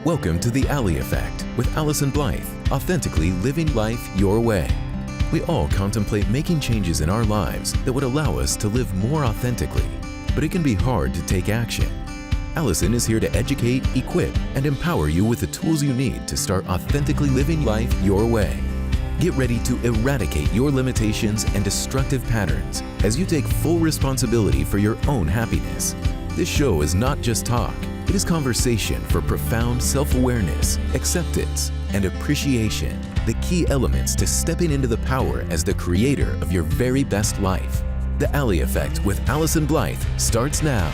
Welcome to The Ally Effect with Allyson Blythe, authentically living life your way. We all contemplate making changes in our lives that would allow us to live more authentically, but it can be hard to take action. Allyson is here to educate, equip, and empower you with the tools you need to start authentically living life your way. Get ready to eradicate your limitations and destructive patterns as you take full responsibility for your own happiness. This show is not just talk. It is conversation for profound self-awareness, acceptance, and appreciation, the key elements to stepping into the power as the creator of your very best life. The Ally Effect with Allyson Blythe starts now.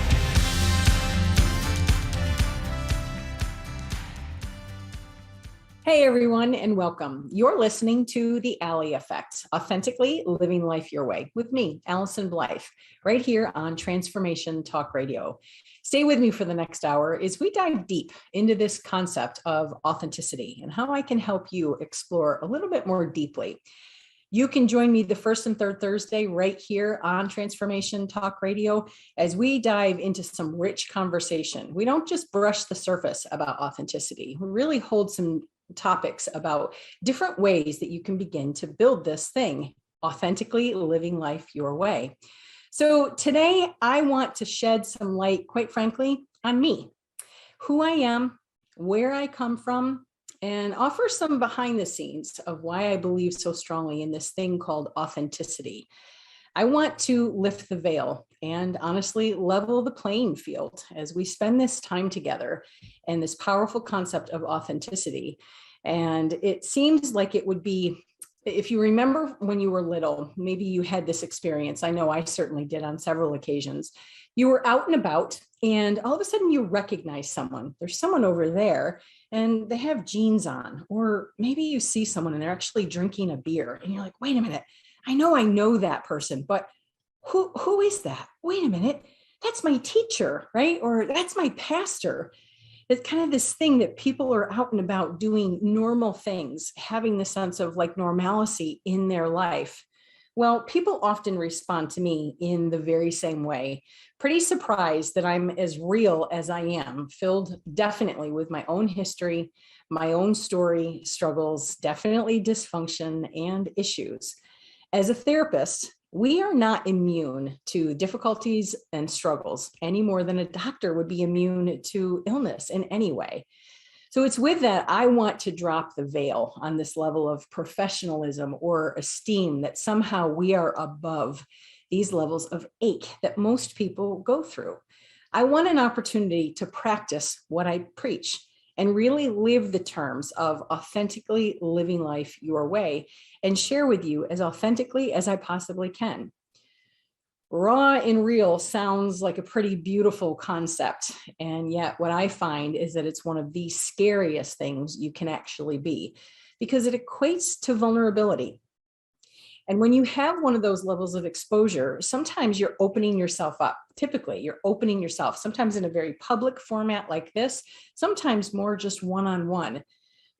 Hey everyone, and welcome. You're listening to The Ally Effect, authentically living life your way with me, Allyson Blythe, right here on Transformation Talk Radio. Stay with me for the next hour as we dive deep into this concept of authenticity and how I can help you explore a little bit more deeply. You can join me the first and third Thursday right here on Transformation Talk Radio as we dive into some rich conversation. We don't just brush the surface about authenticity. We really hold some topics about different ways that you can begin to build this thing, authentically living life your way. So today I want to shed some light, quite frankly, on me, who I am, where I come from, and offer some behind the scenes of why I believe so strongly in this thing called authenticity. I want to lift the veil and honestly level the playing field as we spend this time together and this powerful concept of authenticity. And it seems like it would be, if you remember when you were little, maybe you had this experience. I know I certainly did on several occasions. You were out and about and all of a sudden you recognize someone. There's someone over there and they have jeans on, or maybe you see someone and they're actually drinking a beer and you're like, wait a minute, I know that person, but who is that? Wait a minute, that's my teacher, right? Or that's my pastor. It's kind of this thing that people are out and about doing normal things, having the sense of like normalcy in their life. Well, people often respond to me in the very same way, pretty surprised that I'm as real as I am, filled definitely with my own history, my own story, struggles, definitely dysfunction and issues. As a therapist, we are not immune to difficulties and struggles any more than a doctor would be immune to illness in any way. So it's with that, I want to drop the veil on this level of professionalism or esteem that somehow we are above these levels of ache that most people go through. I want an opportunity to practice what I preach and really live the terms of authentically living life your way and share with you as authentically as I possibly can. Raw and real sounds like a pretty beautiful concept. And yet what I find is that it's one of the scariest things you can actually be because it equates to vulnerability. And when you have one of those levels of exposure, sometimes you're opening yourself up. Typically, you're opening yourself, sometimes in a very public format like this, sometimes more just one-on-one.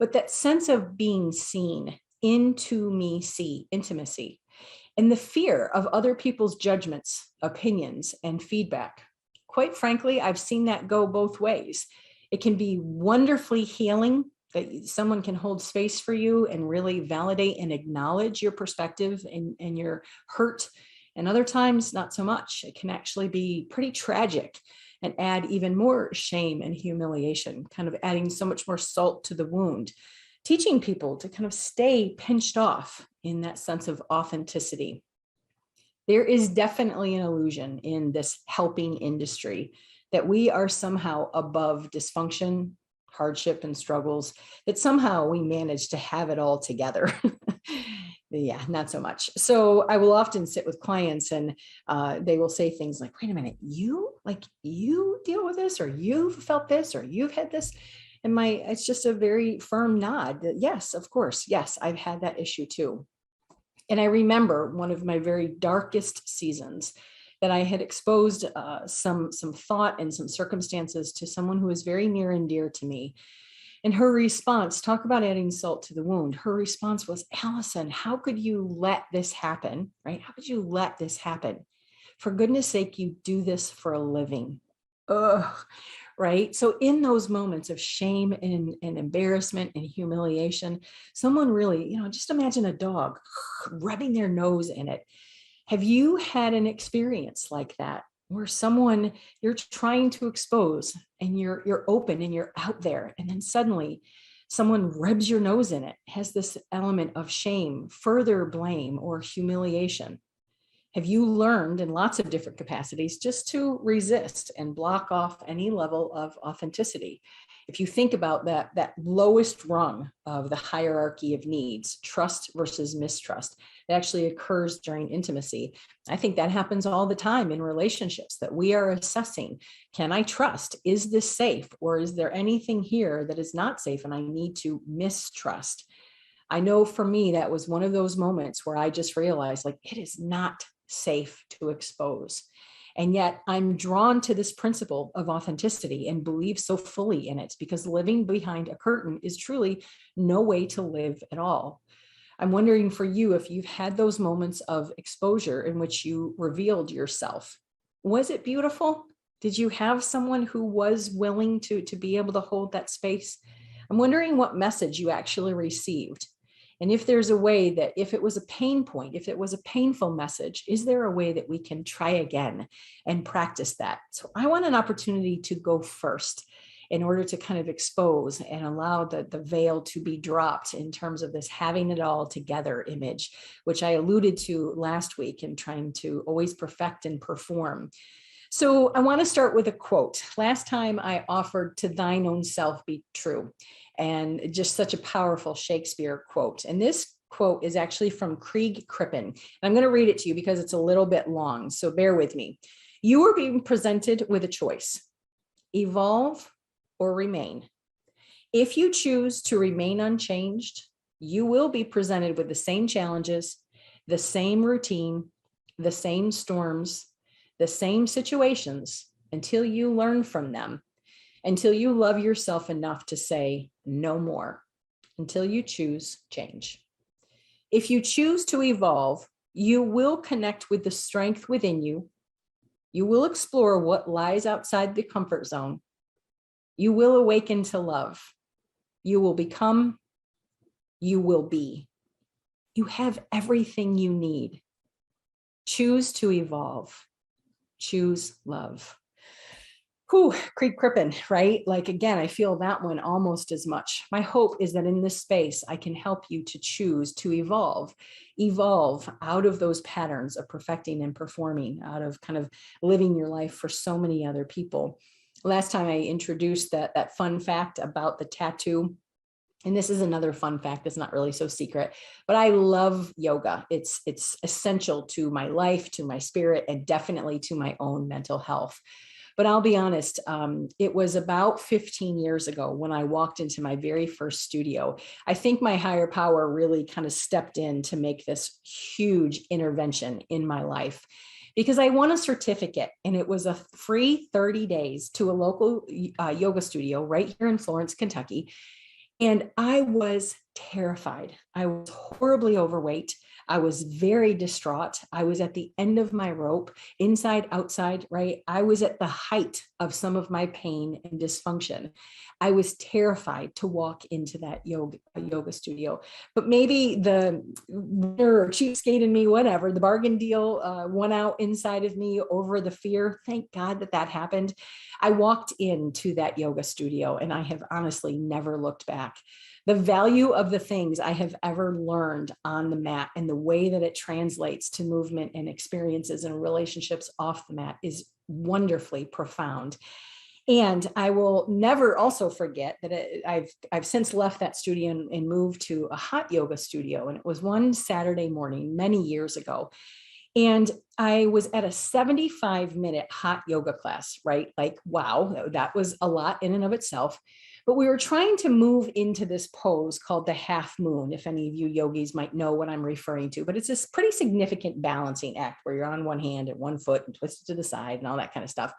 But that sense of being seen, intimacy, and the fear of other people's judgments, opinions, and feedback. Quite frankly, I've seen that go both ways. It can be wonderfully healing that someone can hold space for you and really validate and acknowledge your perspective and your hurt. And other times, not so much. It can actually be pretty tragic and add even more shame and humiliation, kind of adding so much more salt to the wound, teaching people to kind of stay pinched off in that sense of authenticity. There is definitely an illusion in this helping industry that we are somehow above dysfunction, hardship, and struggles, that somehow we manage to have it all together. Yeah, not so much. So I will often sit with clients and they will say things like, wait a minute, you deal with this, or you've felt this, or you've had this. And it's just a very firm nod that yes, of course. Yes, I've had that issue too. And I remember one of my very darkest seasons that I had exposed some thought and some circumstances to someone who was very near and dear to me. And her response, talk about adding salt to the wound. Her response was, Allyson, how could you let this happen, right? How could you let this happen? For goodness sake, you do this for a living. Ugh, right? So in those moments of shame and embarrassment and humiliation, someone really, just imagine a dog rubbing their nose in it. Have you had an experience like that where someone you're trying to expose and you're open and you're out there, and then suddenly someone rubs your nose in it, has this element of shame, further blame, or humiliation? Have you learned in lots of different capacities just to resist and block off any level of authenticity? If you think about that lowest rung of the hierarchy of needs, trust versus mistrust, it actually occurs during intimacy. I think that happens all the time in relationships, that we are assessing, can I trust? Is this safe? Or is there anything here that is not safe and I need to mistrust? I know for me, that was one of those moments where I just realized, like, it is not safe to expose. And yet I'm drawn to this principle of authenticity and believe so fully in it, because living behind a curtain is truly no way to live at all. I'm wondering for you, if you've had those moments of exposure in which you revealed yourself. Was it beautiful? Did you have someone who was willing to be able to hold that space? I'm wondering what message you actually received. And if there's a way that, if it was a pain point, if it was a painful message, is there a way that we can try again and practice that? So I want an opportunity to go first in order to kind of expose and allow the veil to be dropped in terms of this having it all together image, which I alluded to last week in trying to always perfect and perform. So I want to start with a quote. Last time I offered "to thine own self be true," and just such a powerful Shakespeare quote. And this quote is actually from Krieg Crippen. And I'm going to read it to you because it's a little bit long, so bear with me. You are being presented with a choice: evolve or remain. If you choose to remain unchanged, you will be presented with the same challenges, the same routine, the same storms, the same situations, until you learn from them, until you love yourself enough to say no more, until you choose change. If you choose to evolve, you will connect with the strength within you. You will explore what lies outside the comfort zone. You will awaken to love. You will become. You will be. You have everything you need. Choose to evolve. Choose love. Whew, Krieg Crippen, right? Like, again, I feel that one almost as much. My hope is that in this space, I can help you to choose to evolve out of those patterns of perfecting and performing, out of kind of living your life for so many other people. Last time I introduced that fun fact about the tattoo. And this is another fun fact that's not really so secret, but I love yoga. It's essential to my life, to my spirit, and definitely to my own mental health. But I'll be honest, it was about 15 years ago when I walked into my very first studio. I think my higher power really kind of stepped in to make this huge intervention in my life, because I won a certificate, and it was a free 30 days to a local yoga studio right here in Florence, Kentucky. And I was terrified. I was horribly overweight. I was very distraught. I was at the end of my rope, inside, outside, right? I was at the height of some of my pain and dysfunction. I was terrified to walk into that yoga studio. But maybe the winner or cheapskate in me, whatever, the bargain deal won out inside of me over the fear. Thank God that happened. I walked into that yoga studio, and I have honestly never looked back. The value of the things I have ever learned on the mat and the way that it translates to movement and experiences and relationships off the mat is wonderfully profound. And I will never also forget that I've since left that studio and moved to a hot yoga studio. And it was one Saturday morning many years ago. And I was at a 75-minute hot yoga class, right? Like, wow, that was a lot in and of itself. But we were trying to move into this pose called the half moon, if any of you yogis might know what I'm referring to. But it's this pretty significant balancing act where you're on one hand and one foot and twisted to the side and all that kind of stuff.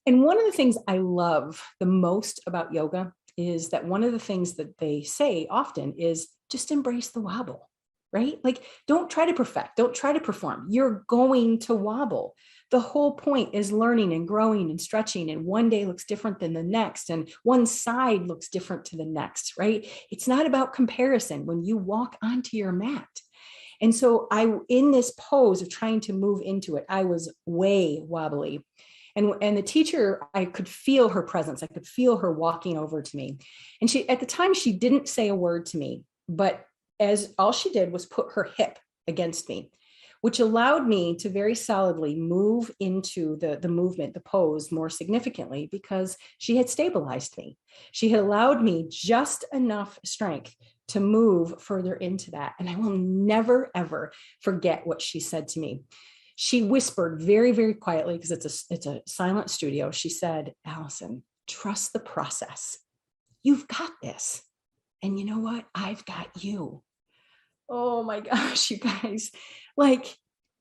And one of the things I love the most about yoga is that one of the things that they say often is just embrace the wobble, right? Like, don't try to perfect, don't try to perform. You're going to wobble. The whole point is learning and growing and stretching, and one day looks different than the next, and one side looks different to the next, right? It's not about comparison when you walk onto your mat. And so in this pose of trying to move into it, I was way wobbly. And the teacher, I could feel her presence. I could feel her walking over to me. And at the time, she didn't say a word to me, but as all she did was put her hip against me, which allowed me to very solidly move into the movement, the pose more significantly, because she had stabilized me. She had allowed me just enough strength to move further into that. And I will never, ever forget what she said to me. She whispered very, very quietly, because it's a silent studio. She said, "Allyson, trust the process. You've got this. And you know what? I've got you." Oh my gosh, you guys, like,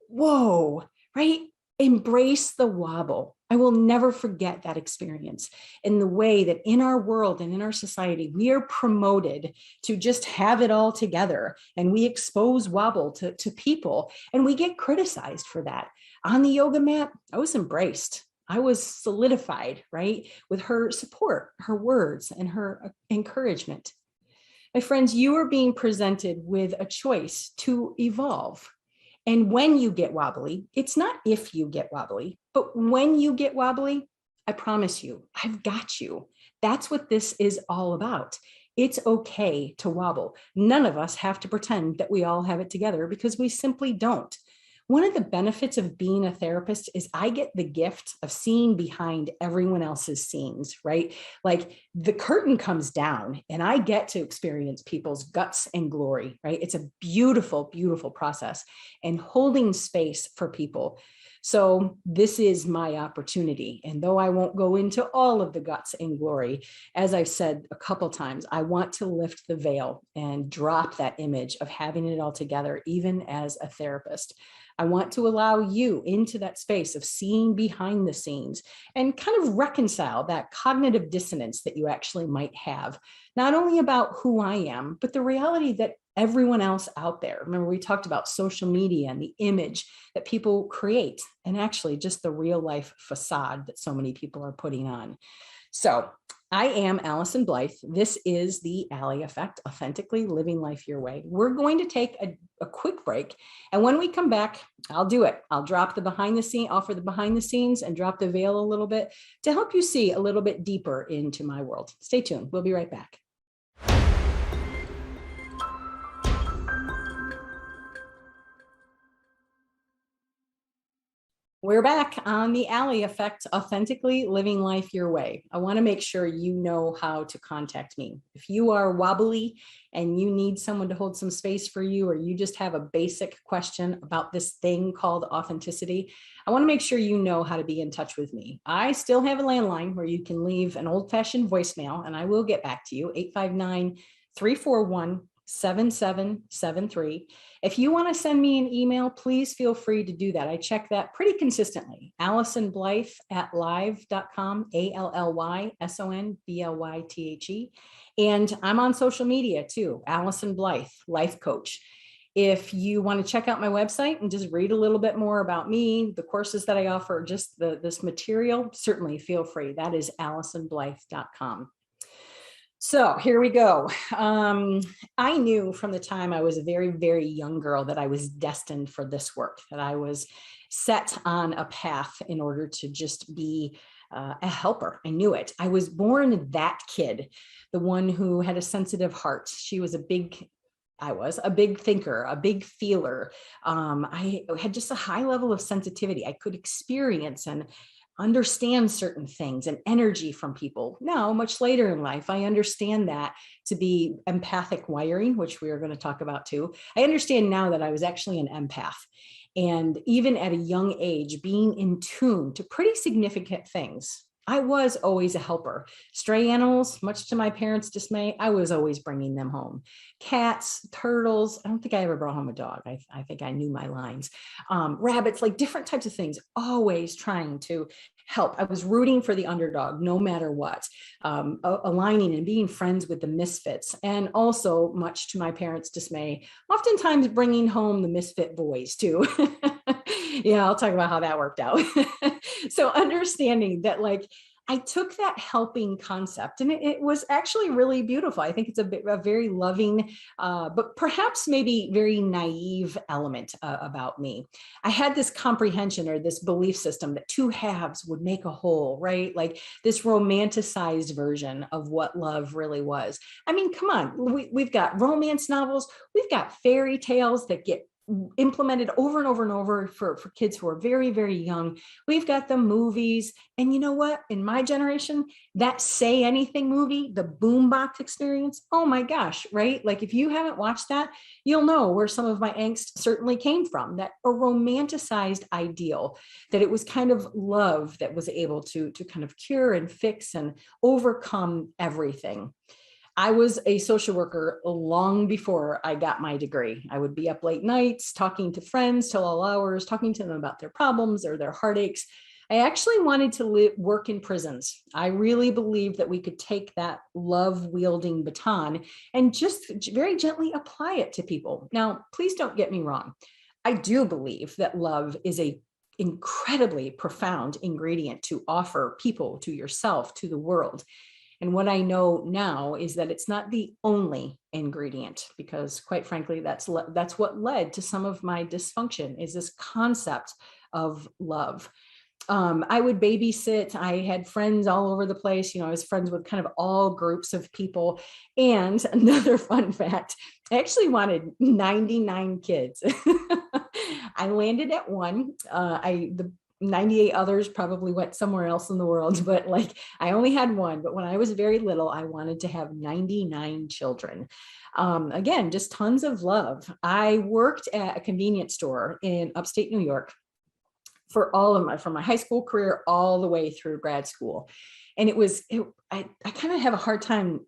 whoa, right? Embrace the wobble. I will never forget that experience, in the way that in our world and in our society, we are promoted to just have it all together. And we expose wobble to people, and we get criticized for that. On the yoga mat, I was embraced. I was solidified, right? With her support, her words, and her encouragement. My friends, you are being presented with a choice to evolve. And when you get wobbly, it's not if you get wobbly, but when you get wobbly, I promise you, I've got you. That's what this is all about. It's okay to wobble. None of us have to pretend that we all have it together, because we simply don't. One of the benefits of being a therapist is I get the gift of seeing behind everyone else's scenes, right? Like, the curtain comes down and I get to experience people's guts and glory, right? It's a beautiful, beautiful process, and holding space for people. So this is my opportunity. And though I won't go into all of the guts and glory, as I've said a couple times, I want to lift the veil and drop that image of having it all together, even as a therapist. I want to allow you into that space of seeing behind the scenes and kind of reconcile that cognitive dissonance that you actually might have, not only about who I am, but the reality that everyone else out there. Remember, we talked about social media and the image that people create, and actually just the real life facade that so many people are putting on. So I am Allyson Blythe. This is the Ally Effect, authentically living life your way. We're going to take a quick break. And when we come back, I'll do it. I'll drop the behind the scene, offer the behind the scenes, and drop the veil a little bit to help you see a little bit deeper into my world. Stay tuned. We'll be right back. We're back on the Ally Effect, authentically living life your way. I want to make sure you know how to contact me. If you are wobbly and you need someone to hold some space for you, or you just have a basic question about this thing called authenticity, I want to make sure you know how to be in touch with me. I still have a landline where you can leave an old-fashioned voicemail, and I will get back to you, 859-341-7773. If you want to send me an email, please feel free to do that. I check that pretty consistently. Allyson Blythe at live.com, ALLYSONBLYTHE. And I'm on social media too, Allyson Blythe, life coach. If you want to check out my website and just read a little bit more about me, the courses that I offer, just this material, certainly feel free. That is AllysonBlythe.com. So here we go. I knew from the time I was a very, very young girl that I was destined for this work, that I was set on a path in order to just be a helper. I knew it. I was born that kid, the one who had a sensitive heart. I was a big thinker, a big feeler. I had just a high level of sensitivity. I could experience and understand certain things and energy from people. Now, much later in life, I understand that to be empathic wiring, which we are going to talk about too. I understand now that I was actually an empath. And even at a young age, being in tune to pretty significant things I was always a helper. Stray animals, much to my parents' dismay, I was always bringing them home. Cats, turtles. I don't think I ever brought home a dog. I think I knew my lines. Rabbits, like different types of things, always trying to help. I was rooting for the underdog, no matter what, aligning and being friends with the misfits. And also, much to my parents' dismay, oftentimes bringing home the misfit boys too. Yeah, I'll talk about how that worked out. So understanding that, like, I took that helping concept and it was actually really beautiful. I think it's a very loving, but perhaps maybe very naive element about me. I had this comprehension or this belief system that two halves would make a whole, right? Like this romanticized version of what love really was. I mean, come on, we've got romance novels, we've got fairy tales that get implemented over and over and over for kids who are very, very young. We've got the movies. And you know what? In my generation, that Say Anything movie, the boombox experience, oh my gosh, right? Like if you haven't watched that, you'll know where some of my angst certainly came from, that a romanticized ideal, that it was kind of love that was able to kind of cure and fix and overcome everything. I was a social worker long before I got my degree. I would be up late nights, talking to friends till all hours, talking to them about their problems or their heartaches. I actually wanted to work in prisons. I really believed that we could take that love-wielding baton and just very gently apply it to people. Now, please don't get me wrong. I do believe that love is a incredibly profound ingredient to offer people, to yourself, to the world. And what I know now is that it's not the only ingredient, because quite frankly, that's what led to some of my dysfunction, is this concept of love. I would babysit. I had friends all over the place. You know, I was friends with kind of all groups of people. And another fun fact, I actually wanted 99 kids. I landed at one. The 98 others probably went somewhere else in the world, but like I only had one. But when I was very little, I wanted to have 99 children. Again, just tons of love. I worked at a convenience store in upstate New York for from my high school career all the way through grad school. And I kind of have a hard time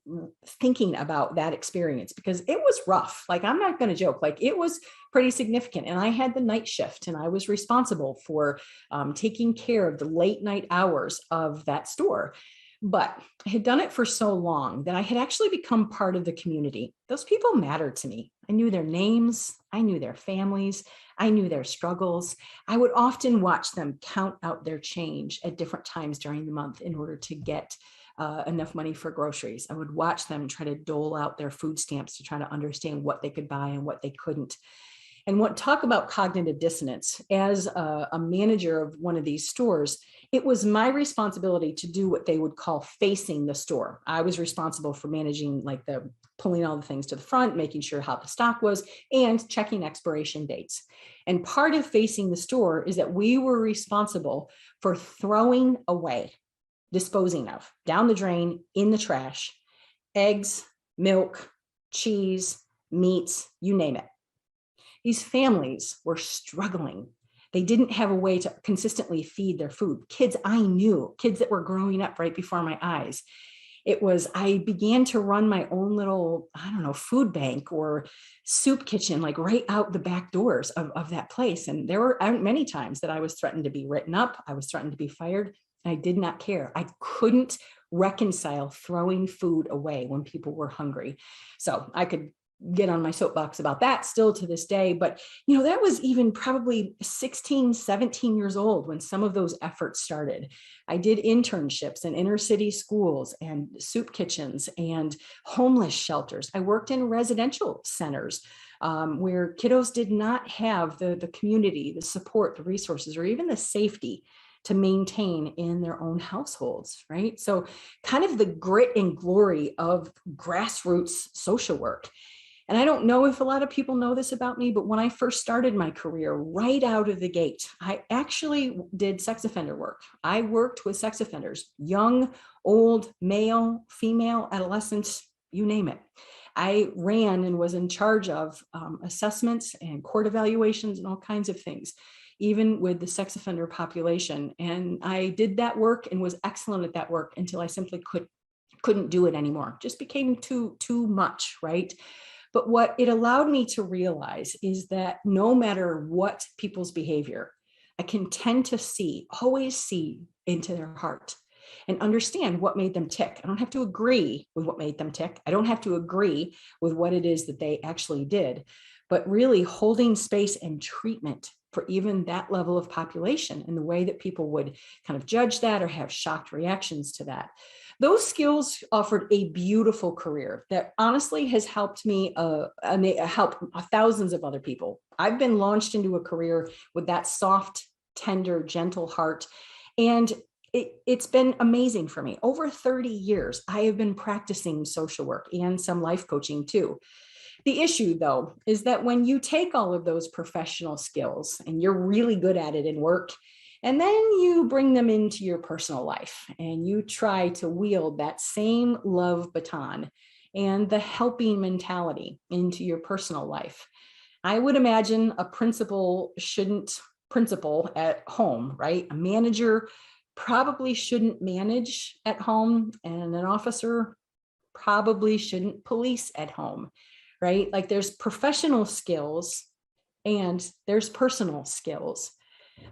thinking about that experience because it was rough. Like, I'm not going to joke, like it was pretty significant. And I had the night shift and I was responsible for taking care of the late night hours of that store. But I had done it for so long that I had actually become part of the community. Those people mattered to me. I knew their names. I knew their families. I knew their struggles. I would often watch them count out their change at different times during the month in order to get enough money for groceries. I would watch them try to dole out their food stamps to try to understand what they could buy and what they couldn't. And talk about cognitive dissonance. As a manager of one of these stores, it was my responsibility to do what they would call facing the store. I was responsible for managing pulling all the things to the front, making sure how the stock was, and checking expiration dates. And part of facing the store is that we were responsible for throwing away, disposing of, down the drain, in the trash, eggs, milk, cheese, meats, you name it. These families were struggling. They didn't have a way to consistently feed their food. Kids I knew, kids that were growing up right before my eyes. I began to run my own little, food bank or soup kitchen, like right out the back doors of that place. And there were many times that I was threatened to be written up. I was threatened to be fired. And I did not care. I couldn't reconcile throwing food away when people were hungry. So I could get on my soapbox about that still to this day. But, that was even probably 16, 17 years old when some of those efforts started. I did internships in inner city schools and soup kitchens and homeless shelters. I worked in residential centers where kiddos did not have the community, the support, the resources, or even the safety to maintain in their own households, right? So kind of the grit and glory of grassroots social work. And I don't know if a lot of people know this about me, but when I first started my career, right out of the gate, I actually did sex offender work. I worked with sex offenders, young, old, male, female, adolescents, you name it. I ran and was in charge of assessments and court evaluations and all kinds of things. even with the sex offender population. And I did that work and was excellent at that work until I simply couldn't do it anymore. Just became too much, right? But what it allowed me to realize is that no matter what people's behavior, I can tend to always see into their heart and understand what made them tick. I don't have to agree with what made them tick. I don't have to agree with what it is that they actually did, but really holding space and treatment for even that level of population and the way that people would kind of judge that or have shocked reactions to that. Those skills offered a beautiful career that honestly has helped me and helped thousands of other people. I've been launched into a career with that soft, tender, gentle heart. And it's been amazing for me. Over 30 years, I have been practicing social work and some life coaching too. The issue, though, is that when you take all of those professional skills and you're really good at it in work, and then you bring them into your personal life and you try to wield that same love baton and the helping mentality into your personal life, I would imagine a principal shouldn't principal at home, right? A manager probably shouldn't manage at home, and an officer probably shouldn't police at home, right? Like there's professional skills and there's personal skills.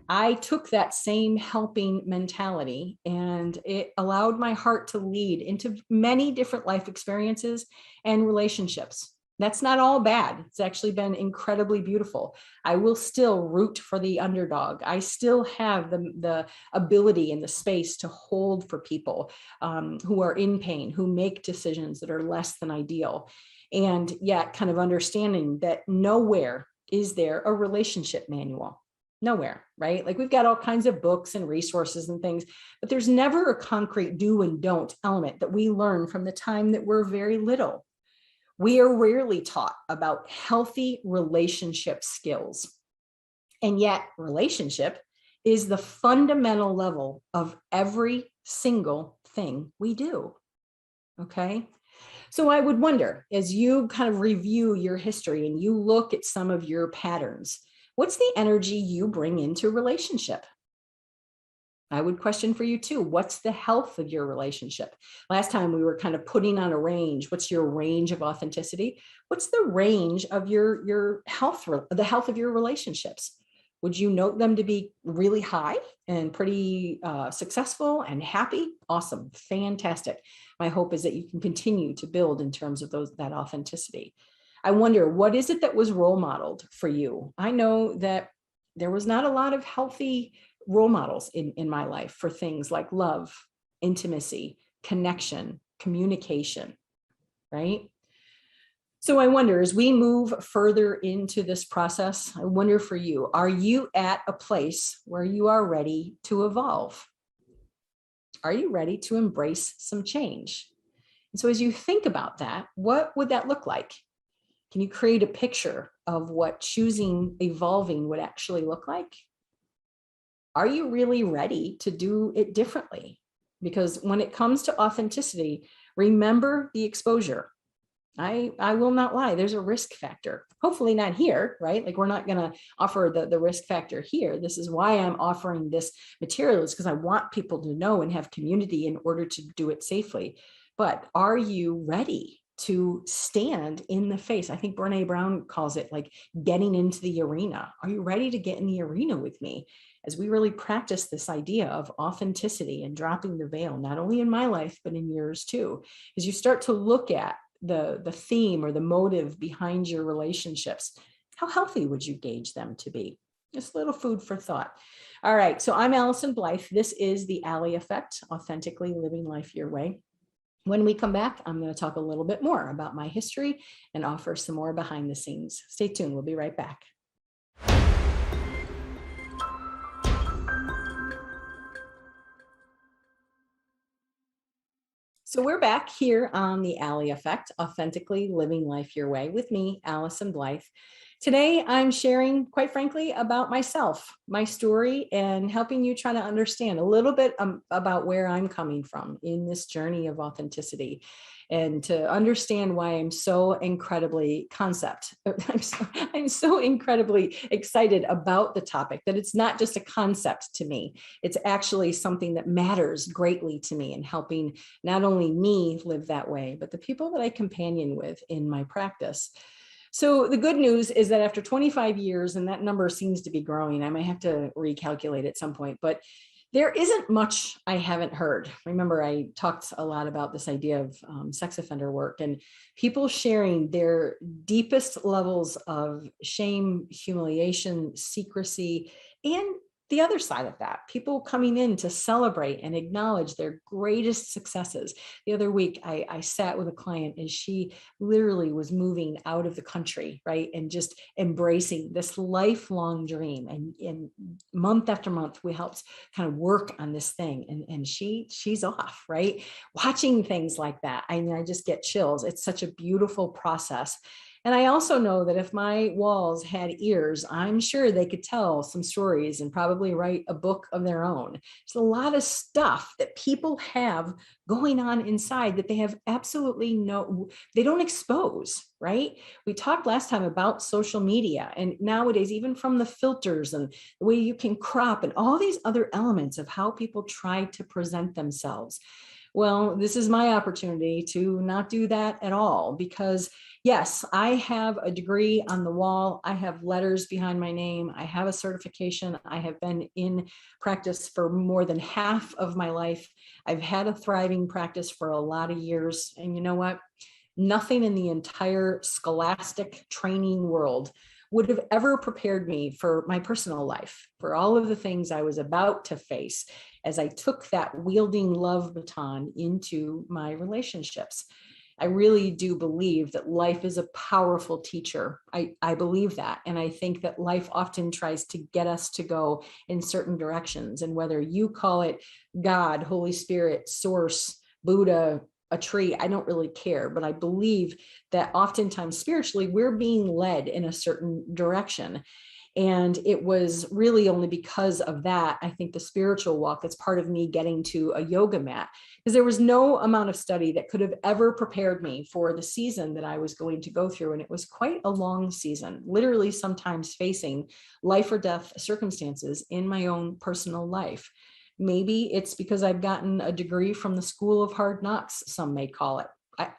I took that same helping mentality and it allowed my heart to lead into many different life experiences and relationships. That's not all bad. It's actually been incredibly beautiful. I will still root for the underdog. I still have the ability and the space to hold for people who are in pain, who make decisions that are less than ideal. And yet kind of understanding that nowhere is there a relationship manual. Nowhere, right? Like we've got all kinds of books and resources and things, but there's never a concrete do and don't element that we learn from the time that we're very little. We are rarely taught about healthy relationship skills. And yet relationship is the fundamental level of every single thing we do. Okay. So I would wonder, as you kind of review your history and you look at some of your patterns, what's the energy you bring into relationship? I would question for you too, what's the health of your relationship? Last time we were kind of putting on a range. What's your range of authenticity? What's the range of your health, the health of your relationships? Would you note them to be really high and pretty successful and happy? Awesome, fantastic. My hope is that you can continue to build in terms of that authenticity. I wonder, what is it that was role modeled for you? I know that there was not a lot of healthy role models in my life for things like love, intimacy, connection, communication, right? So I wonder, as we move further into this process, I wonder for you, are you at a place where you are ready to evolve? Are you ready to embrace some change? And so as you think about that, what would that look like? Can you create a picture of what choosing evolving would actually look like? Are you really ready to do it differently? Because when it comes to authenticity, remember the exposure. I will not lie, there's a risk factor. Hopefully not here, right? Like we're not going to offer the risk factor here. This is why I'm offering this material, is because I want people to know and have community in order to do it safely. But are you ready to stand in the face? I think Brene Brown calls it like getting into the arena. Are you ready to get in the arena with me as we really practice this idea of authenticity and dropping the veil, not only in my life, but in yours too? As you start to look at the theme or the motive behind your relationships, how healthy would you gauge them to be? Just a little food for thought. All right. So I'm Allyson Blythe. This is the Ally Effect, authentically living life your way. When we come back, I'm going to talk a little bit more about my history and offer some more behind the scenes. Stay tuned. We'll be right back. So we're back here on the Ally Effect, authentically living life your way, with me, Allyson Blythe. Today, I'm sharing, quite frankly, about myself, my story, and helping you try to understand a little bit about where I'm coming from in this journey of authenticity. and to understand why I'm so incredibly I'm so incredibly excited about the topic, that it's not just a concept to me. It's actually something that matters greatly to me in helping not only me live that way, but the people that I companion with in my practice. So the good news is that after 25 years, and that number seems to be growing, I might have to recalculate at some point, but there isn't much I haven't heard. Remember, I talked a lot about this idea of sex offender work and people sharing their deepest levels of shame, humiliation, secrecy, and the other side of that, people coming in to celebrate and acknowledge their greatest successes. The other week, I sat with a client and she literally was moving out of the country, right? And just embracing this lifelong dream. And month after month, we helped kind of work on this thing. And she's off, right? Watching things like that, I mean, I just get chills. It's such a beautiful process. And I also know that if my walls had ears, I'm sure they could tell some stories and probably write a book of their own. There's a lot of stuff that people have going on inside that they have absolutely they don't expose, right? We talked last time about social media, and nowadays, even from the filters and the way you can crop and all these other elements of how people try to present themselves. Well, this is my opportunity to not do that at all, because yes, I have a degree on the wall. I have letters behind my name. I have a certification. I have been in practice for more than half of my life. I've had a thriving practice for a lot of years. And you know what? Nothing in the entire scholastic training world would have ever prepared me for my personal life, for all of the things I was about to face as I took that wielding love baton into my relationships. I really do believe that life is a powerful teacher. I believe that. And I think that life often tries to get us to go in certain directions. And whether you call it God, Holy Spirit, Source, Buddha, a tree, I don't really care. But I believe that oftentimes spiritually, we're being led in a certain direction. And it was really only because of that, I think, the spiritual walk, that's part of me getting to a yoga mat, because there was no amount of study that could have ever prepared me for the season that I was going to go through. And it was quite a long season, literally sometimes facing life or death circumstances in my own personal life. Maybe it's because I've gotten a degree from the School of Hard Knocks, some may call it.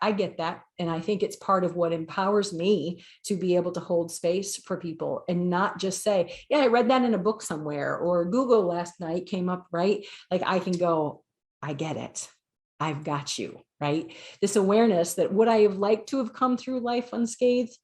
I get that. And I think it's part of what empowers me to be able to hold space for people and not just say, yeah, I read that in a book somewhere, or Google last night came up, right? Like I can go, I get it. I've got you, right? This awareness that would I have liked to have come through life unscathed?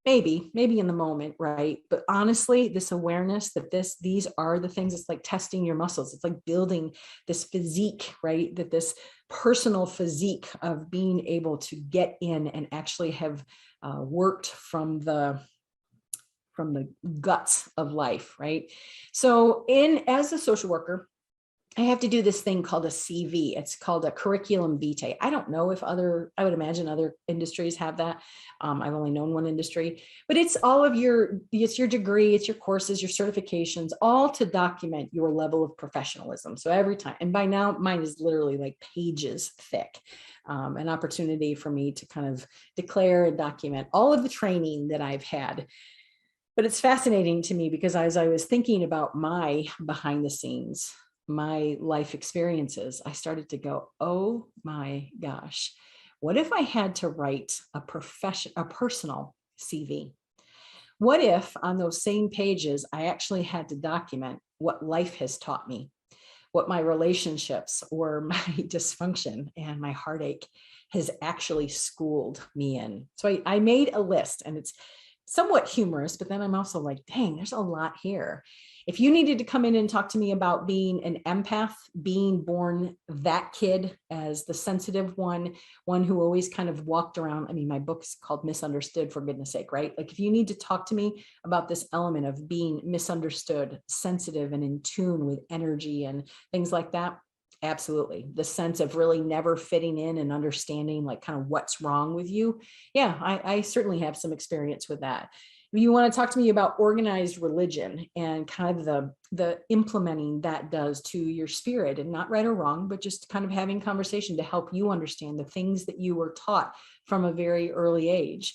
Maybe in the moment, right? But honestly, this awareness that these are the things, it's like testing your muscles. It's like building this physique, right? That this personal physique of being able to get in and actually have worked from the guts of life, right? So as a social worker, I have to do this thing called a CV. It's called a curriculum vitae. I don't know if I would imagine other industries have that. I've only known one industry, but it's it's your degree, it's your courses, your certifications, all to document your level of professionalism. So every time, and by now mine is literally like pages thick, an opportunity for me to kind of declare and document all of the training that I've had. But it's fascinating to me because as I was thinking about my behind the scenes, my life experiences, I started to go, oh my gosh, what if I had to write a personal CV? What if on those same pages, I actually had to document what life has taught me, what my relationships or my dysfunction and my heartache has actually schooled me in? So I made a list, and it's somewhat humorous, but then I'm also like, dang, there's a lot here. If you needed to come in and talk to me about being an empath, being born that kid as the sensitive one who always kind of walked around. I mean, my book's called Misunderstood, for goodness sake, right? Like if you need to talk to me about this element of being misunderstood, sensitive, and in tune with energy and things like that, absolutely. The sense of really never fitting in and understanding like kind of what's wrong with you. Yeah, I certainly have some experience with that. If you want to talk to me about organized religion and kind of the implementing that does to your spirit, and not right or wrong, but just kind of having conversation to help you understand the things that you were taught from a very early age.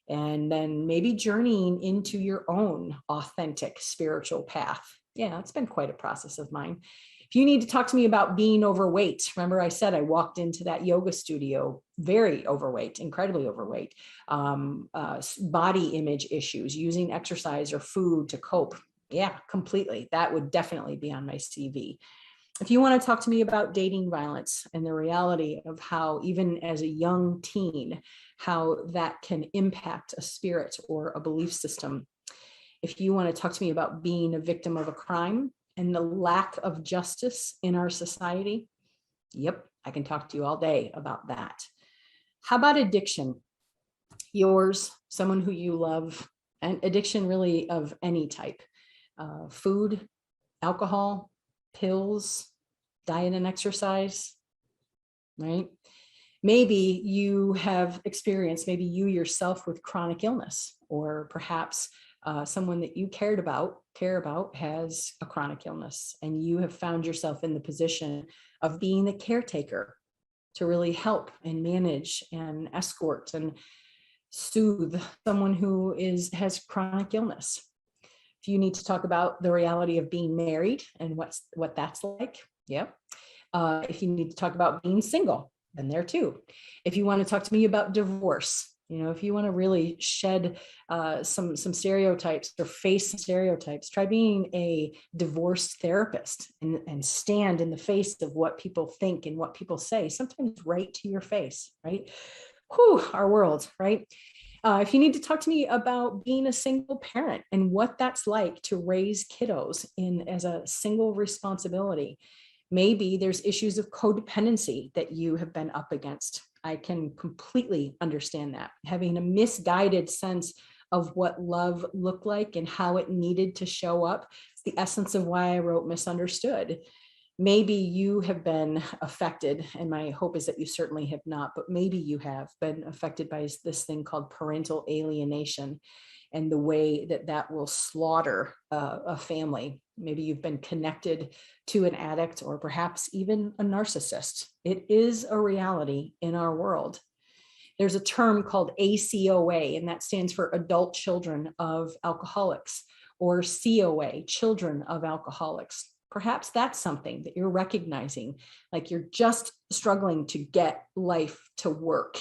And then maybe journeying into your own authentic spiritual path. Yeah, it's been quite a process of mine. If you need to talk to me about being overweight, remember I said I walked into that yoga studio very overweight, incredibly overweight, body image issues, using exercise or food to cope. Yeah, completely. That would definitely be on my CV. If you want to talk to me about dating violence and the reality of how, even as a young teen, how that can impact a spirit or a belief system. If you want to talk to me about being a victim of a crime and the lack of justice in our society, yep, I can talk to you all day about that. How about addiction? Yours, someone who you love, and addiction really of any type. Food, alcohol, pills, diet and exercise, right? Maybe you have experienced, maybe you yourself with chronic illness, or perhaps someone that you care about has a chronic illness, and you have found yourself in the position of being a caretaker to really help and manage and escort and soothe someone who has chronic illness. If you need to talk about the reality of being married and what that's like, yep. If you need to talk about being single, then there too. If you want to talk to me about divorce, if you want to really shed some stereotypes or face stereotypes, try being a divorce therapist and stand in the face of what people think and what people say, sometimes right to your face, right? Whew, our world, right? If you need to talk to me about being a single parent and what that's like to raise kiddos as a single responsibility, maybe there's issues of codependency that you have been up against. I can completely understand that. Having a misguided sense of what love looked like and how it needed to show up. It's the essence of why I wrote Misunderstood. Maybe you have been affected, and my hope is that you certainly have not, but maybe you have been affected by this thing called parental alienation and the way that will slaughter a family. Maybe you've been connected to an addict or perhaps even a narcissist. It is a reality in our world. There's a term called ACOA, and that stands for Adult Children of Alcoholics, or COA, Children of Alcoholics. Perhaps that's something that you're recognizing, like you're just struggling to get life to work.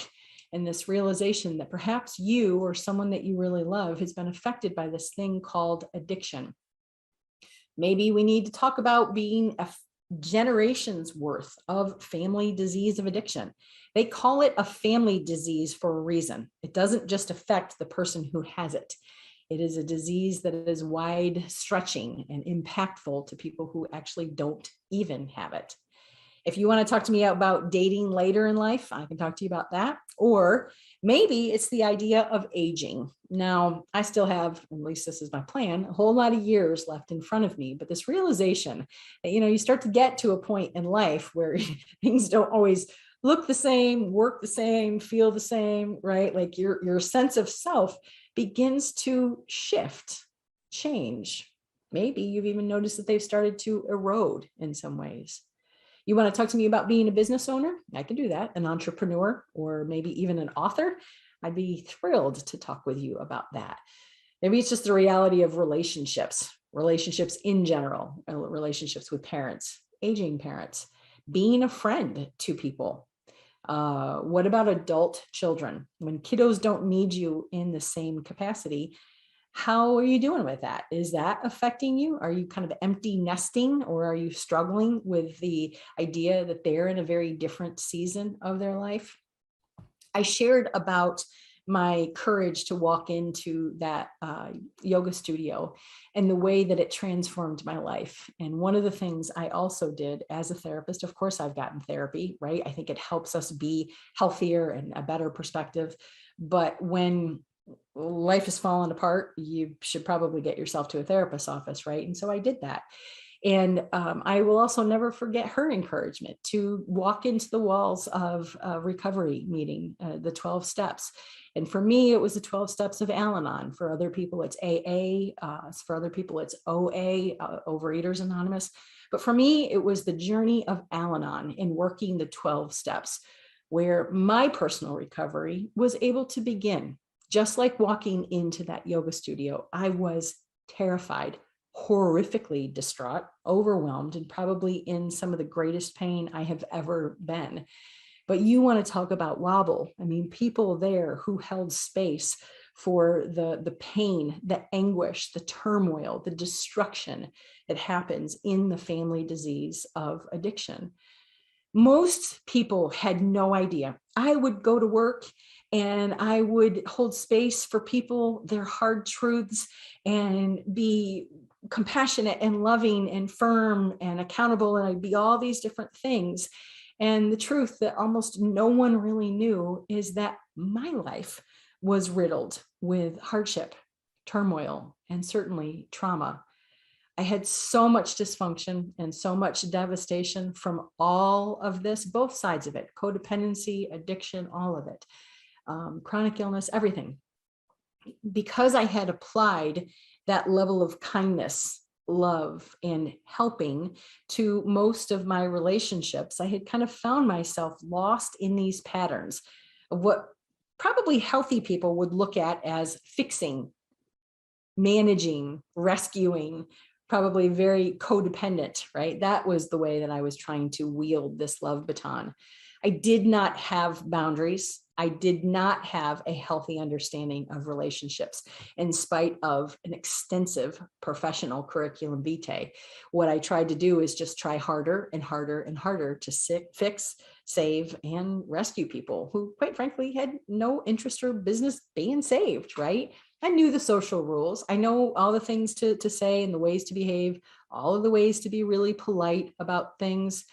And this realization that perhaps you or someone that you really love has been affected by this thing called addiction. Maybe we need to talk about being a generation's worth of family disease of addiction. They call it a family disease for a reason. It doesn't just affect the person who has it. It is a disease that is wide stretching and impactful to people who actually don't even have it. If you want to talk to me about dating later in life, I can talk to you about that. Or maybe it's the idea of aging. Now, I still have, at least this is my plan, a whole lot of years left in front of me. But this realization that, you start to get to a point in life where things don't always look the same, work the same, feel the same, right? Like your sense of self begins to shift, change. Maybe you've even noticed that they've started to erode in some ways. You want to talk to me about being a business owner? I can do that. An entrepreneur, or maybe even an author. I'd be thrilled to talk with you about that. Maybe it's just the reality of relationships in general, relationships with parents, aging parents, being a friend to people. What about adult children? When kiddos don't need you in the same capacity, how are you doing with that? Is that affecting you? Are you kind of empty nesting, or are you struggling with the idea that they're in a very different season of their life? I shared about my courage to walk into that yoga studio and the way that it transformed my life. And one of the things I also did as a therapist, of course, I've gotten therapy, right? I think it helps us be healthier and a better perspective. But when life is falling apart, you should probably get yourself to a therapist's office, right? And so I did that. And I will also never forget her encouragement to walk into the walls of a recovery meeting, the 12 steps, And for me, it was the 12 steps of Al-Anon. For other people, it's AA. For other people, it's OA, Overeaters Anonymous. But for me, it was the journey of Al-Anon in working the 12 steps, where my personal recovery was able to begin. Just like walking into that yoga studio, I was terrified, horrifically distraught, overwhelmed, and probably in some of the greatest pain I have ever been. But you want to talk about Wobble. I mean, people there who held space for the pain, the anguish, the turmoil, the destruction that happens in the family disease of addiction. Most people had no idea. I would go to work and I would hold space for people, their hard truths, and be compassionate and loving and firm and accountable. And I'd be all these different things. And the truth that almost no one really knew is that my life was riddled with hardship, turmoil, and certainly trauma. I had so much dysfunction and so much devastation from all of this, both sides of it, codependency, addiction, all of it, chronic illness, everything. Because I had applied that level of kindness, love, and helping to most of my relationships, I had kind of found myself lost in these patterns of what probably healthy people would look at as fixing, managing, rescuing, probably very codependent, right? That was the way that I was trying to wield this love baton. I did not have boundaries. I did not have a healthy understanding of relationships in spite of an extensive professional curriculum vitae. What I tried to do is just try harder and harder and harder to fix, save, and rescue people who, quite frankly, had no interest or business being saved, right? I knew the social rules. I know all the things to say and the ways to behave, all of the ways to be really polite about things.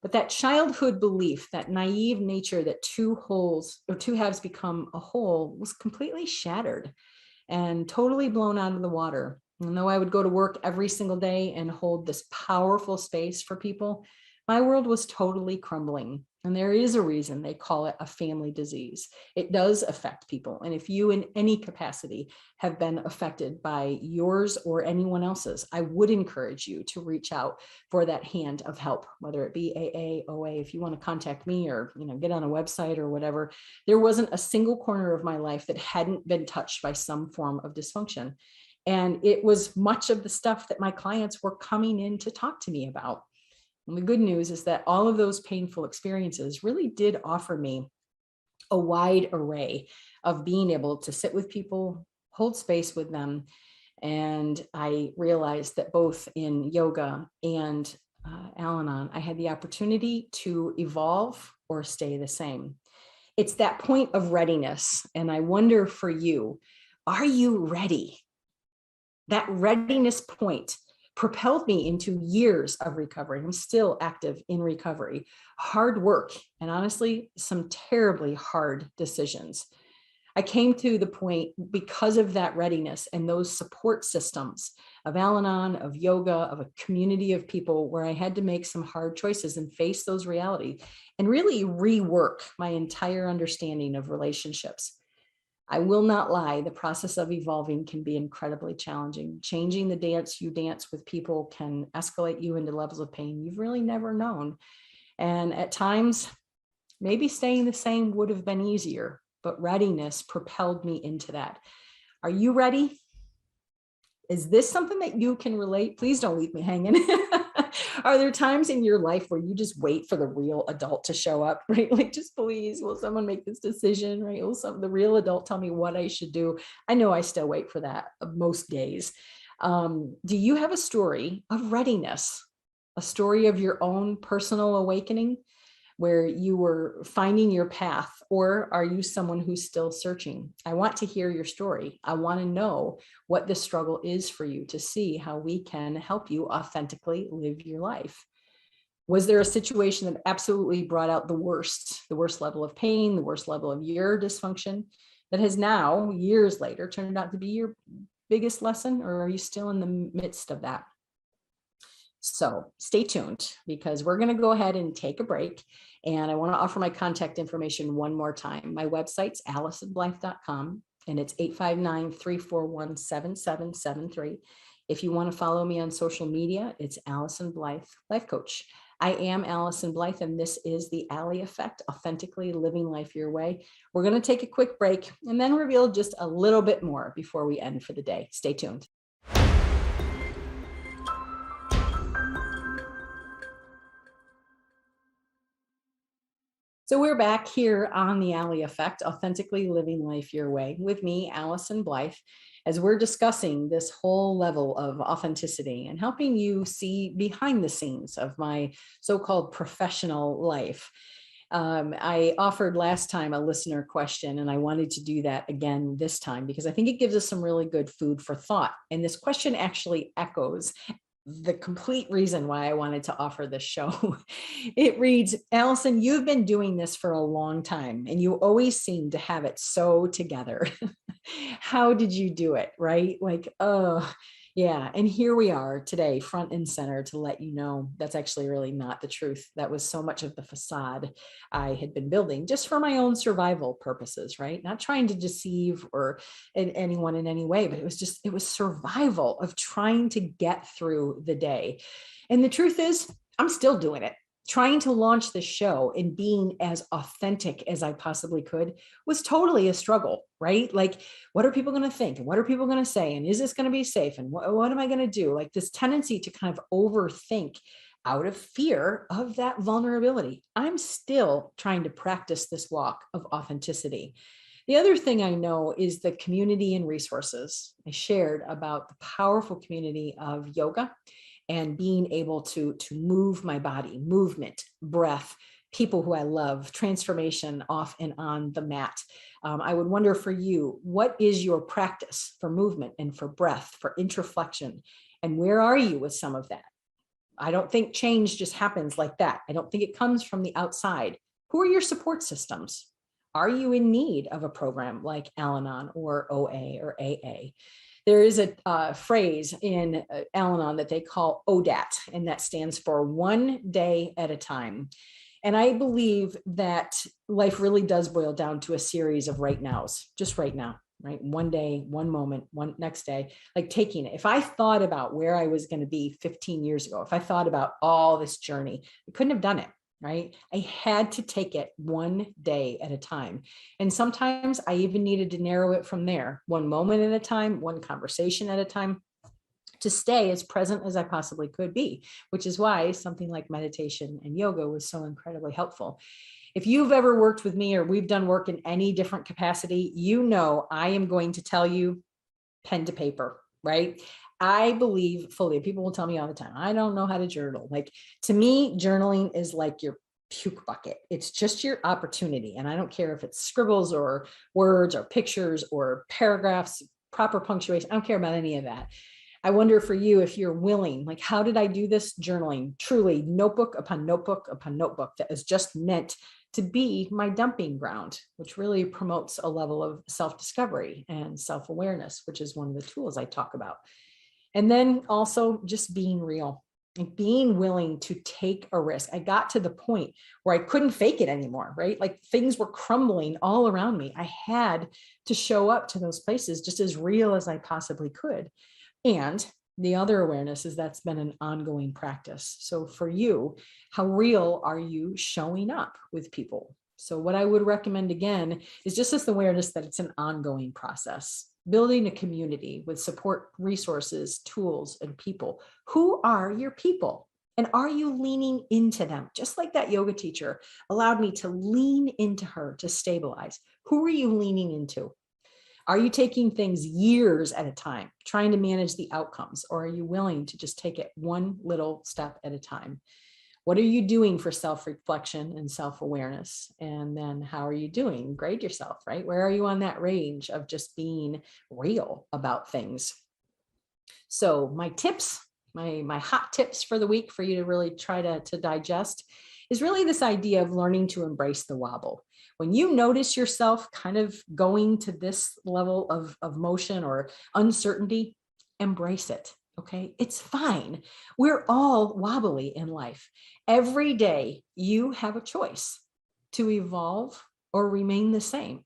But that childhood belief, that naive nature that two halves become a whole, was completely shattered and totally blown out of the water. And though I would go to work every single day and hold this powerful space for people, my world was totally crumbling. And there is a reason they call it a family disease. It does affect people. And if you in any capacity have been affected by yours or anyone else's, I would encourage you to reach out for that hand of help, whether it be AA, OA. If you want to contact me or get on a website or whatever. There wasn't a single corner of my life that hadn't been touched by some form of dysfunction. And it was much of the stuff that my clients were coming in to talk to me about. And the good news is that all of those painful experiences really did offer me a wide array of being able to sit with people, hold space with them. And I realized that both in yoga and Al-Anon, I had the opportunity to evolve or stay the same. It's that point of readiness. And I wonder for you, are you ready? That readiness point propelled me into years of recovery. I'm still active in recovery, hard work, and honestly, some terribly hard decisions. I came to the point because of that readiness and those support systems of Al-Anon, of yoga, of a community of people where I had to make some hard choices and face those realities and really rework my entire understanding of relationships. I will not lie, the process of evolving can be incredibly challenging. Changing the dance you dance with people can escalate you into levels of pain you've really never known. And at times, maybe staying the same would have been easier, but readiness propelled me into that. Are you ready? Is this something that you can relate? Please don't leave me hanging. Are there times in your life where you just wait for the real adult to show up, right? Like, just please, will someone make this decision, right? Will the real adult tell me what I should do? I know I still wait for that most days. Do you have a story of readiness, a story of your own personal awakening where you were finding your path, or are you someone who's still searching? I want to hear your story. I want to know what the struggle is for you to see how we can help you authentically live your life. Was there a situation that absolutely brought out the worst level of pain, the worst level of your dysfunction that has now, years later, turned out to be your biggest lesson, or are you still in the midst of that? So stay tuned because we're going to go ahead and take a break. And I want to offer my contact information one more time. My website's AllysonBlythe.com and it's 859-341-7773. If you want to follow me on social media, it's Allyson Blythe, Life Coach. I am Allyson Blythe, and this is the Ally Effect, authentically living life your way. We're going to take a quick break and then reveal just a little bit more before we end for the day. Stay tuned. So we're back here on the Ally Effect, authentically living life your way, with me, Allyson Blythe, as we're discussing this whole level of authenticity and helping you see behind the scenes of my so-called professional life. I offered last time a listener question, and I wanted to do that again this time because I think it gives us some really good food for thought. And this question actually echoes the complete reason why I wanted to offer this show. It reads, Allyson, you've been doing this for a long time and you always seem to have it so together. How did you do it? Right? Like, oh, yeah. And here we are today, front and center, to let you know that's actually really not the truth. That was so much of the facade I had been building just for my own survival purposes, right? Not trying to deceive or anyone in any way, but it was survival of trying to get through the day. And the truth is, I'm still doing it. Trying to launch this show and being as authentic as I possibly could was totally a struggle, right? Like, what are people going to think? And what are people going to say? And is this going to be safe? And what am I going to do? Like this tendency to kind of overthink out of fear of that vulnerability. I'm still trying to practice this walk of authenticity. The other thing I know is the community and resources. I shared about the powerful community of yoga and being able to move my body, movement, breath, people who I love, transformation off and on the mat. I would wonder for you, what is your practice for movement and for breath, for introflexion? And where are you with some of that? I don't think change just happens like that. I don't think it comes from the outside. Who are your support systems? Are you in need of a program like Al-Anon or OA or AA? There is a phrase in Al-Anon that they call ODAT, and that stands for 1 day at a time. And I believe that life really does boil down to a series of right nows, just right now, right? 1 day, one moment, one next day, like taking it. If I thought about where I was going to be 15 years ago, if I thought about all this journey, I couldn't have done it. Right? I had to take it 1 day at a time. And sometimes I even needed to narrow it from there, one moment at a time, one conversation at a time, to stay as present as I possibly could be, which is why something like meditation and yoga was so incredibly helpful. If you've ever worked with me or we've done work in any different capacity, you know I am going to tell you pen to paper, right? I believe fully, people will tell me all the time, I don't know how to journal. Like, to me, journaling is like your puke bucket. It's just your opportunity. And I don't care if it's scribbles or words or pictures or paragraphs, proper punctuation. I don't care about any of that. I wonder for you, if you're willing, like, how did I do this journaling? Truly notebook upon notebook upon notebook that is just meant to be my dumping ground, which really promotes a level of self-discovery and self-awareness, which is one of the tools I talk about. And then also just being real and being willing to take a risk. I got to the point where I couldn't fake it anymore, right? Like things were crumbling all around me. I had to show up to those places just as real as I possibly could. And the other awareness is that's been an ongoing practice. So for you, how real are you showing up with people? So what I would recommend again is just this awareness that it's an ongoing process. Building a community with support resources, tools, and people. Who are your people? And are you leaning into them? Just like that yoga teacher allowed me to lean into her to stabilize. Who are you leaning into? Are you taking things years at a time, trying to manage the outcomes? Or are you willing to just take it one little step at a time? What are you doing for self-reflection and self-awareness? And then how are you doing? Grade yourself, right? Where are you on that range of just being real about things? So my tips, my hot tips for the week for you to really try to digest is really this idea of learning to embrace the wobble. When you notice yourself kind of going to this level of motion or uncertainty, embrace it. Okay, it's fine. We're all wobbly in life. Every day you have a choice to evolve or remain the same.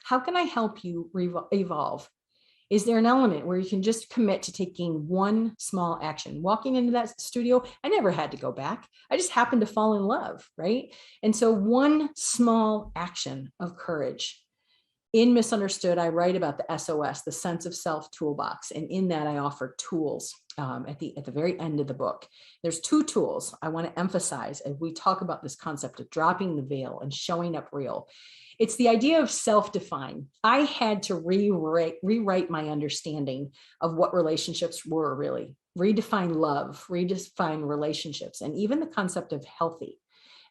How can I help you evolve? Is there an element where you can just commit to taking one small action? Walking into that studio, I never had to go back. I just happened to fall in love, right? And so one small action of courage. In Misunderstood, I write about the SOS, the sense of self toolbox. And in that, I offer tools at the very end of the book. There's 2 tools I want to emphasize as we talk about this concept of dropping the veil and showing up real. It's the idea of self-define. I had to rewrite my understanding of what relationships were really, redefine love, redefine relationships, and even the concept of healthy.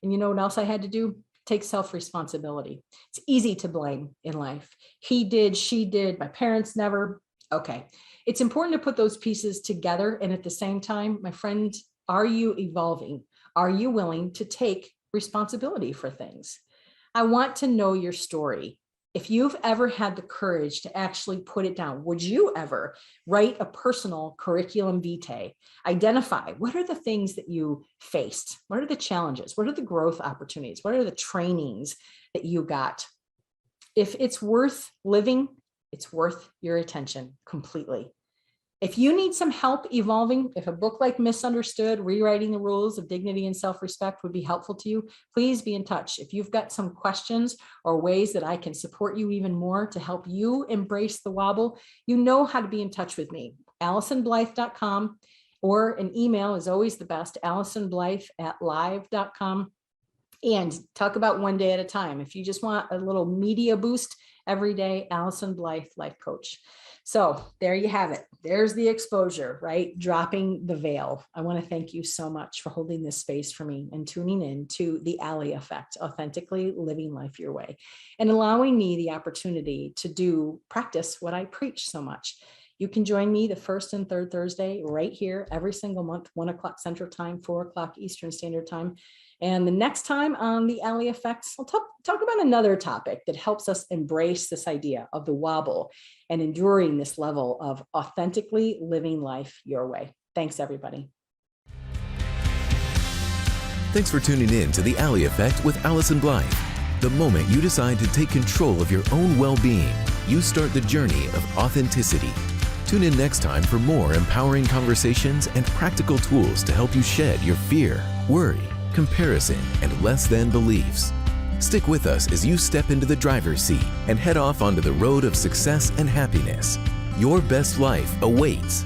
And you know what else I had to do? Take self-responsibility. It's easy to blame in life. He did, she did, my parents never. Okay. It's important to put those pieces together. And at the same time, my friend, are you evolving? Are you willing to take responsibility for things? I want to know your story. If you've ever had the courage to actually put it down, would you ever write a personal curriculum vitae? Identify what are the things that you faced? What are the challenges? What are the growth opportunities? What are the trainings that you got? If it's worth living, it's worth your attention completely. If you need some help evolving, if a book like Misunderstood, Rewriting the Rules of Dignity and Self-Respect would be helpful to you, please be in touch. If you've got some questions or ways that I can support you even more to help you embrace the wobble, you know how to be in touch with me. AllysonBlythe.com, or an email is always the best, AllysonBlythe@live.com. And talk about one day at a time. If you just want a little media boost every day, Allyson Blythe, life coach. So there you have it. There's the exposure, right? Dropping the veil. I want to thank you so much for holding this space for me and tuning in to the Ally Effect, authentically living life your way, and allowing me the opportunity to practice what I preach so much. You can join me the first and third Thursday right here every single month, 1 o'clock Central Time, 4 o'clock Eastern Standard Time. And the next time on the Ally Effects, I'll talk about another topic that helps us embrace this idea of the wobble and enduring this level of authentically living life your way. Thanks, everybody. Thanks for tuning in to the Ally Effect with Allyson Blythe. The moment you decide to take control of your own well-being, you start the journey of authenticity. Tune in next time for more empowering conversations and practical tools to help you shed your fear, worry, comparison, and less than beliefs. Stick with us as you step into the driver's seat and head off onto the road of success and happiness. Your best life awaits.